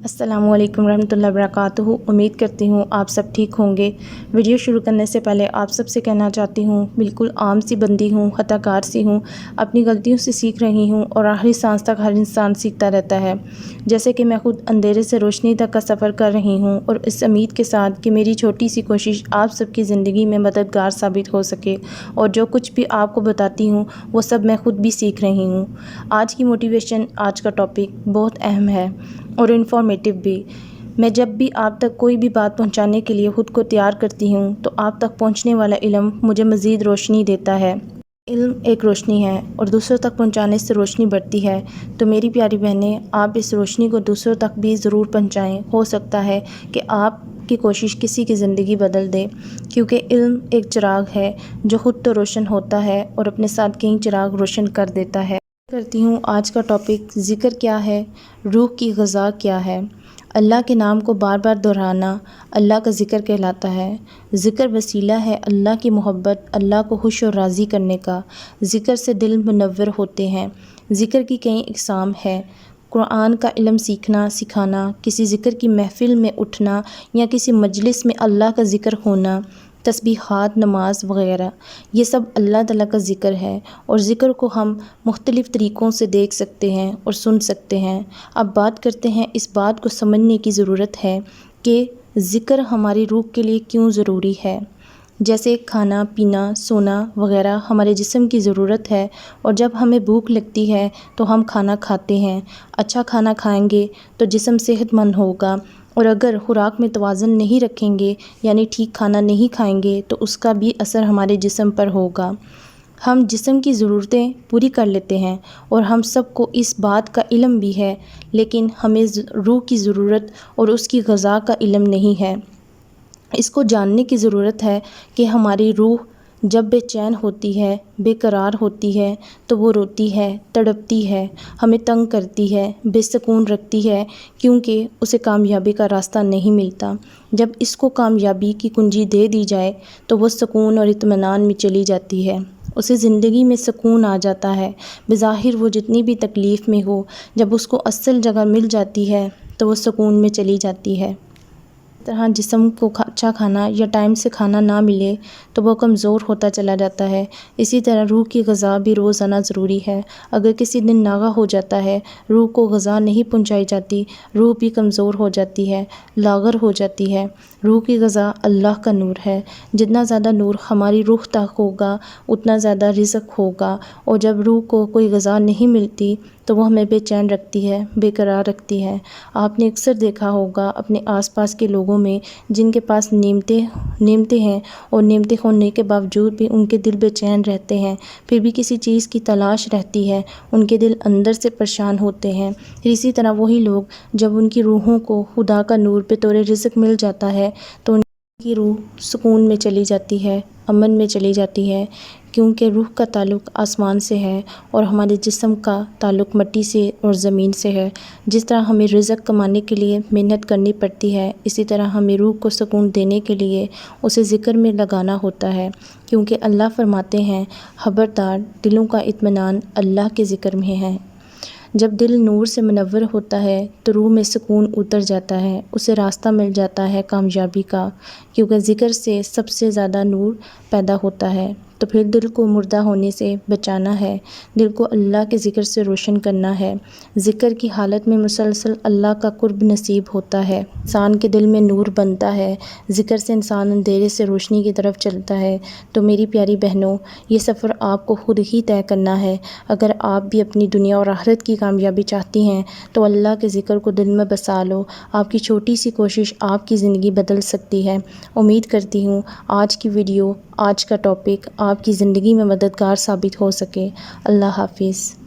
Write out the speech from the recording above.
السلام علیکم ورحمۃ اللہ وبرکاتہ۔ امید کرتی ہوں آپ سب ٹھیک ہوں گے۔ ویڈیو شروع کرنے سے پہلے آپ سب سے کہنا چاہتی ہوں، بالکل عام سی بندی ہوں، خطا کار سی ہوں، اپنی غلطیوں سے سیکھ رہی ہوں اور آخری سانس تک ہر انسان سیکھتا رہتا ہے۔ جیسے کہ میں خود اندھیرے سے روشنی تک کا سفر کر رہی ہوں، اور اس امید کے ساتھ کہ میری چھوٹی سی کوشش آپ سب کی زندگی میں مددگار ثابت ہو سکے، اور جو کچھ بھی آپ کو بتاتی ہوں وہ سب میں خود بھی سیکھ رہی ہوں۔ آج کی موٹیویشن، آج کا ٹاپک بہت اہم ہے اور انفارمیٹیو بھی۔ میں جب بھی آپ تک کوئی بھی بات پہنچانے کے لیے خود کو تیار کرتی ہوں تو آپ تک پہنچنے والا علم مجھے مزید روشنی دیتا ہے۔ علم ایک روشنی ہے اور دوسروں تک پہنچانے سے روشنی بڑھتی ہے، تو میری پیاری بہنیں، آپ اس روشنی کو دوسروں تک بھی ضرور پہنچائیں۔ ہو سکتا ہے کہ آپ کی کوشش کسی کی زندگی بدل دے، کیونکہ علم ایک چراغ ہے جو خود تو روشن ہوتا ہے اور اپنے ساتھ کئی چراغ روشن کر دیتا ہے۔ کرتی ہوں آج کا ٹاپک ذکر کیا ہے، روح کی غذا کیا ہے۔ اللہ کے نام کو بار بار دہرانا اللہ کا ذکر کہلاتا ہے۔ ذکر وسیلہ ہے اللہ کی محبت، اللہ کو خوش اور راضی کرنے کا۔ ذکر سے دل منور ہوتے ہیں۔ ذکر کی کئی اقسام ہے۔ قرآن کا علم سیکھنا، سکھانا، کسی ذکر کی محفل میں اٹھنا یا کسی مجلس میں اللہ کا ذکر ہونا، تسبیحات، نماز وغیرہ، یہ سب اللہ تعالیٰ کا ذکر ہے، اور ذکر کو ہم مختلف طریقوں سے دیکھ سکتے ہیں اور سن سکتے ہیں۔ اب بات کرتے ہیں، اس بات کو سمجھنے کی ضرورت ہے کہ ذکر ہماری روح کے لیے کیوں ضروری ہے۔ جیسے کھانا پینا، سونا وغیرہ ہمارے جسم کی ضرورت ہے، اور جب ہمیں بھوک لگتی ہے تو ہم کھانا کھاتے ہیں۔ اچھا کھانا کھائیں گے تو جسم صحت مند ہوگا، اور اگر خوراک میں توازن نہیں رکھیں گے، یعنی ٹھیک کھانا نہیں کھائیں گے، تو اس کا بھی اثر ہمارے جسم پر ہوگا۔ ہم جسم کی ضرورتیں پوری کر لیتے ہیں اور ہم سب کو اس بات کا علم بھی ہے، لیکن ہمیں روح کی ضرورت اور اس کی غذا کا علم نہیں ہے۔ اس کو جاننے کی ضرورت ہے کہ ہماری روح جب بے چین ہوتی ہے، بے قرار ہوتی ہے، تو وہ روتی ہے، تڑپتی ہے، ہمیں تنگ کرتی ہے، بے سکون رکھتی ہے، کیونکہ اسے کامیابی کا راستہ نہیں ملتا۔ جب اس کو کامیابی کی کنجی دے دی جائے تو وہ سکون اور اطمینان میں چلی جاتی ہے، اسے زندگی میں سکون آ جاتا ہے۔ بظاہر وہ جتنی بھی تکلیف میں ہو، جب اس کو اصل جگہ مل جاتی ہے تو وہ سکون میں چلی جاتی ہے۔ اس طرح جسم کو اچھا کھانا یا ٹائم سے کھانا نہ ملے تو وہ کمزور ہوتا چلا جاتا ہے۔ اسی طرح روح کی غذا بھی روزانہ ضروری ہے۔ اگر کسی دن ناغہ ہو جاتا ہے، روح کو غذا نہیں پہنچائی جاتی، روح بھی کمزور ہو جاتی ہے، لاغر ہو جاتی ہے۔ روح کی غذا اللہ کا نور ہے۔ جتنا زیادہ نور ہماری روح تک ہوگا، اتنا زیادہ رزق ہوگا، اور جب روح کو کوئی غذا نہیں ملتی تو وہ ہمیں بے چین رکھتی ہے، بے قرار رکھتی ہے۔ آپ نے اکثر دیکھا ہوگا اپنے آس پاس کے لوگوں میں، جن کے پاس نعمتیں ہیں اور نعمتیں ہونے کے باوجود بھی ان کے دل بے چین رہتے ہیں، پھر بھی کسی چیز کی تلاش رہتی ہے، ان کے دل اندر سے پریشان ہوتے ہیں۔ اسی طرح وہی لوگ جب ان کی روحوں کو خدا کا نور بطور رزق مل جاتا ہے تو ان کی روح سکون میں چلی جاتی ہے، امن میں چلی جاتی ہے، کیونکہ روح کا تعلق آسمان سے ہے اور ہمارے جسم کا تعلق مٹی سے اور زمین سے ہے۔ جس طرح ہمیں رزق کمانے کے لیے محنت کرنی پڑتی ہے، اسی طرح ہمیں روح کو سکون دینے کے لیے اسے ذکر میں لگانا ہوتا ہے، کیونکہ اللہ فرماتے ہیں، خبردار، دلوں کا اطمینان اللہ کے ذکر میں ہے۔ جب دل نور سے منور ہوتا ہے تو روح میں سکون اتر جاتا ہے، اسے راستہ مل جاتا ہے کامیابی کا، کیونکہ ذکر سے سب سے زیادہ نور پیدا ہوتا ہے۔ تو پھر دل کو مردہ ہونے سے بچانا ہے، دل کو اللہ کے ذکر سے روشن کرنا ہے۔ ذکر کی حالت میں مسلسل اللہ کا قرب نصیب ہوتا ہے، انسان کے دل میں نور بنتا ہے، ذکر سے انسان اندھیرے سے روشنی کی طرف چلتا ہے۔ تو میری پیاری بہنوں، یہ سفر آپ کو خود ہی طے کرنا ہے۔ اگر آپ بھی اپنی دنیا اور آخرت کی کامیابی چاہتی ہیں تو اللہ کے ذکر کو دل میں بسا لو۔ آپ کی چھوٹی سی کوشش آپ کی زندگی بدل سکتی ہے۔ امید کرتی ہوں آج کی ویڈیو، آج کا ٹاپک آپ کی زندگی میں مددگار ثابت ہو سکے۔ اللہ حافظ۔